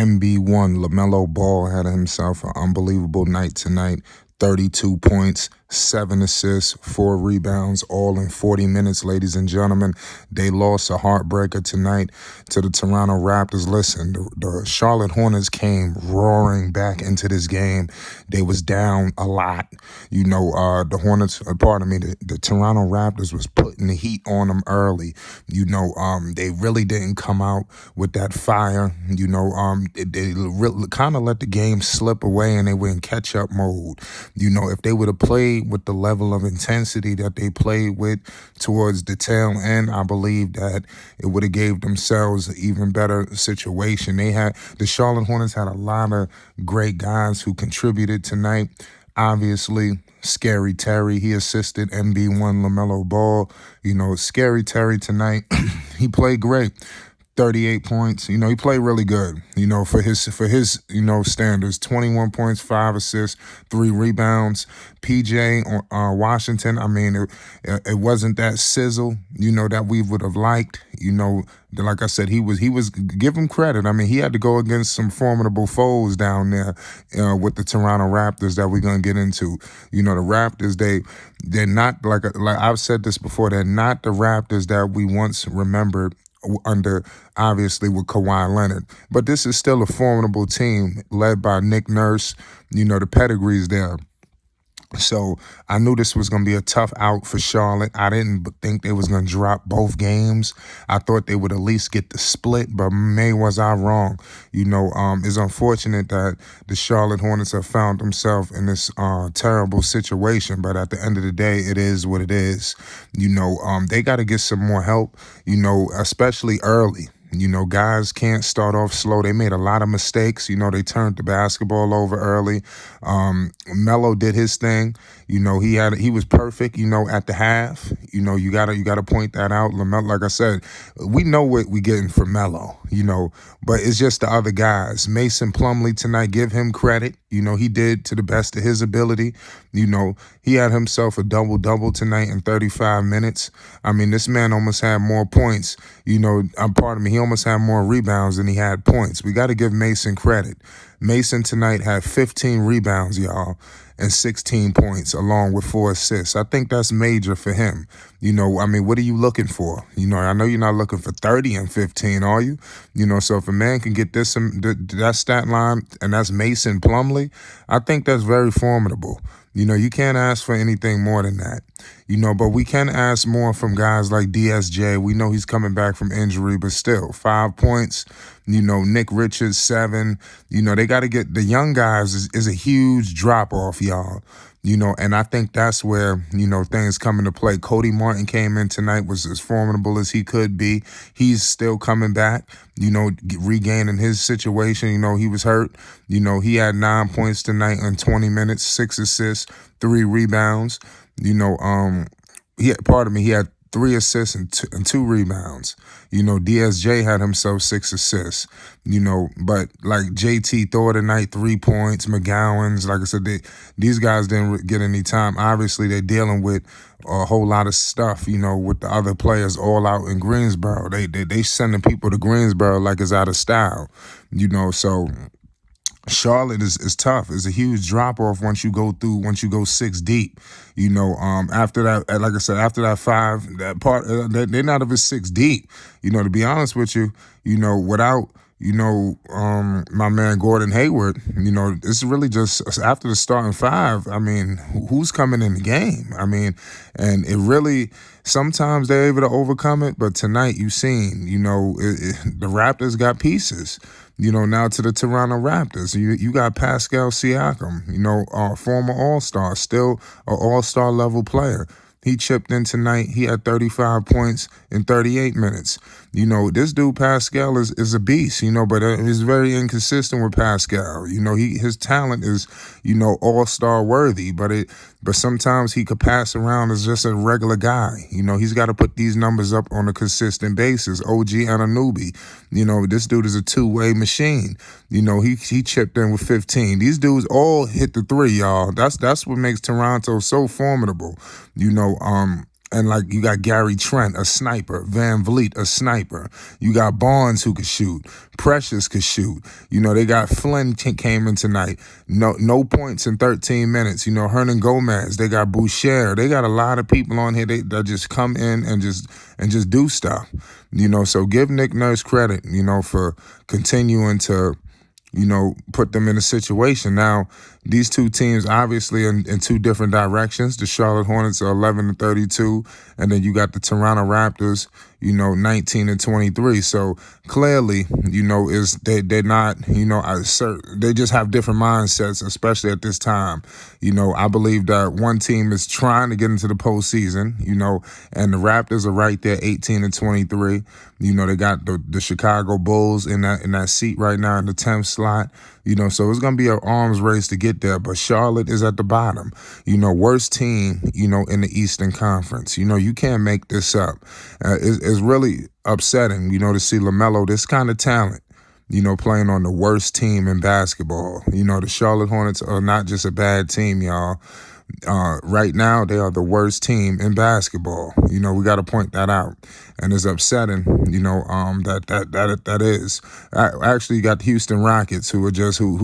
MB1, LaMelo Ball had himself an unbelievable night tonight. 32 points, 7 assists, 4 rebounds, all in 40 minutes, ladies and gentlemen. They lost a heartbreaker tonight to the Toronto Raptors. Listen, the Charlotte Hornets came roaring back into this game. They was down a lot. The Hornets, the Toronto Raptors was putting the heat on them early. They really didn't come out with that fire. They really kind of let the game slip away and they were in catch-up mode. If they would have played with the level of intensity that they played with towards the tail end, I believe that it would have gave themselves an even better situation. The Charlotte Hornets had a lot of great guys who contributed tonight. Obviously, Scary Terry, he assisted MB1 LaMelo Ball. Scary Terry tonight, he played great. 38 points. He played really good, for his standards. 21 points, 5 assists, 3 rebounds. PJ Washington, it wasn't that sizzle, that we would have liked. Like I said, he was give him credit. He had to go against some formidable foes down there with the Toronto Raptors that we're going to get into. The Raptors, they're not, like I've said this before, they're not the Raptors that we once remembered under, obviously, with Kawhi Leonard. But this is still a formidable team led by Nick Nurse. The pedigree's there. So I knew this was going to be a tough out for Charlotte. I didn't think they was going to drop both games. I thought they would at least get the split, but was I wrong. It's unfortunate that the Charlotte Hornets have found themselves in this terrible situation, but at the end of the day, it is what it is. They got to get some more help, especially early. Guys can't start off slow. They made a lot of mistakes. They turned the basketball over early. Melo did his thing. He was perfect, at the half. You gotta point that out. LaMelo, like I said, we know what we getting from Melo, but it's just the other guys. Mason Plumlee tonight, give him credit. He did to the best of his ability. He had himself a double-double tonight in 35 minutes. This man almost had more points. He almost had more rebounds than he had points. We got to give Mason credit. Mason tonight had 15 rebounds, y'all, and 16 points along with 4 assists. I think that's major for him. What are you looking for? I know you're not looking for 30 and 15, are you? So if a man can get that stat line, and that's Mason Plumlee, I think that's very formidable. You can't ask for anything more than that. But we can ask more from guys like DSJ. We know he's coming back from injury, but still, 5 points. Nick Richards, 7. They got to get the young guys is a huge drop-off, y'all. And I think that's where, things come into play. Cody Martin came in tonight, was as formidable as he could be. He's still coming back, regaining his situation. He was hurt. He had 9 points tonight in 20 minutes, 6 assists, 3 rebounds. He had 3 assists and 2 rebounds. DSJ had himself 6 assists. But like JT Thor tonight, 3 points. McGowan's, like I said, these guys didn't get any time. Obviously, they're dealing with a whole lot of stuff, with the other players all out in Greensboro. They sending people to Greensboro like it's out of style, so Charlotte is tough. It's a huge drop-off once you go 6 deep. After that, like I said, after that 5, that part, they're not even 6 deep. To be honest with you, without, my man Gordon Hayward, it's really just after the starting 5, who's coming in the game? And it really, sometimes they're able to overcome it, but tonight you've seen, the Raptors got pieces. Now to the Toronto Raptors, you got Pascal Siakam, former All-Star, still an All-Star level player. He chipped in tonight. He had 35 points in 38 minutes. This dude Pascal is a beast, but he's very inconsistent with Pascal. His talent is, all-star worthy, but sometimes he could pass around as just a regular guy. He's got to put these numbers up on a consistent basis. OG Anunoby, this dude is a two-way machine. He chipped in with 15. These dudes all hit the 3, y'all. That's what makes Toronto so formidable. And like you got Gary Trent, a sniper, Van Vliet, a sniper. You got Barnes who could shoot. Precious could shoot. They got Flynn came in tonight. No points in 13 minutes. Hernan Gomez. They got Boucher. They got a lot of people on here that just come in and just do stuff. So give Nick Nurse credit, for continuing to put them in a situation. Now, these two teams obviously in two different directions. The Charlotte Hornets are 11-32, and then you got the Toronto Raptors, 19-23. So clearly, they're not, they just have different mindsets, especially at this time. I believe that one team is trying to get into the postseason, and the Raptors are right there, 18-23. They got the Chicago Bulls in that seat right now in the 10th slot. So it's going to be an arms race to get there. But Charlotte is at the bottom. Worst team, in the Eastern Conference. You can't make this up. It's really upsetting, to see LaMelo, this kind of talent, playing on the worst team in basketball. The Charlotte Hornets are not just a bad team, y'all. Right now, they are the worst team in basketball. We got to point that out, and it's upsetting. That is. Actually, you got the Houston Rockets, who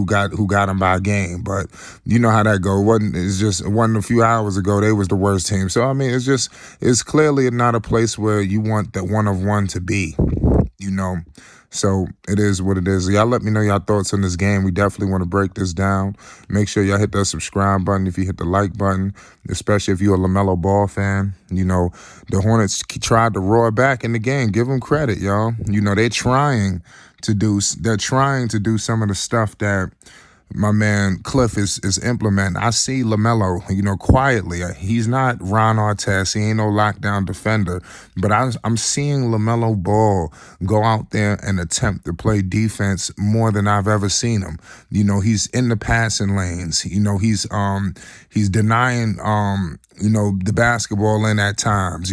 got them by a game, but you know how that go. It wasn't a few hours ago they was the worst team. So I mean, it's clearly not a place where you want that one of one to be. So it is what it is. Y'all let me know your thoughts on this game. We definitely want to break this down. Make sure y'all hit that subscribe button if you hit the like button, especially if you're a LaMelo Ball fan. The Hornets tried to roar back in the game. Give them credit, y'all. They're trying to do some of the stuff that my man Cliff is implementing. I see LaMelo, quietly. He's not Ron Artest. He ain't no lockdown defender. But I'm seeing LaMelo Ball go out there and attempt to play defense more than I've ever seen him. He's in the passing lanes. He's denying the basketball in at times.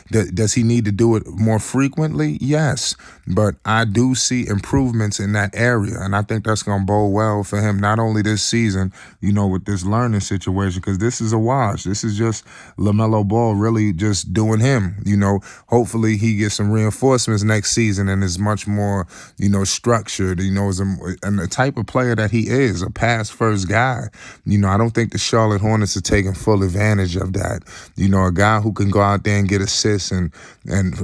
Does he need to do it more frequently? Yes. But I do see improvements in that area, and I think that's going to bode well for him, not only this season, with this learning situation, because this is a wash. This is just LaMelo Ball really just doing him. Hopefully he gets some reinforcements next season and is much more, structured, and the type of player that he is, a pass-first guy. I don't think the Charlotte Hornets are taking full advantage of that. A guy who can go out there and get assists and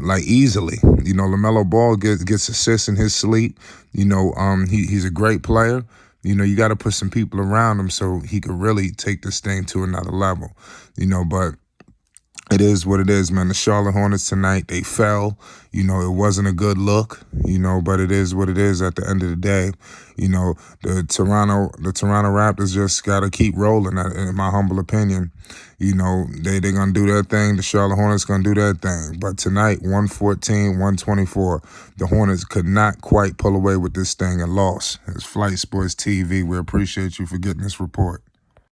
like easily. LaMelo Ball gets assists in his sleep. He's a great player. You got to put some people around him so he could really take this thing to another level. But it is what it is, man. The Charlotte Hornets tonight, they fell. It wasn't a good look, but it is what it is at the end of the day. The Toronto Raptors just got to keep rolling, in my humble opinion. They're going to do their thing. The Charlotte Hornets going to do their thing. But tonight, 114-124, the Hornets could not quite pull away with this thing and lost. It's Flight Sports TV. We appreciate you for getting this report.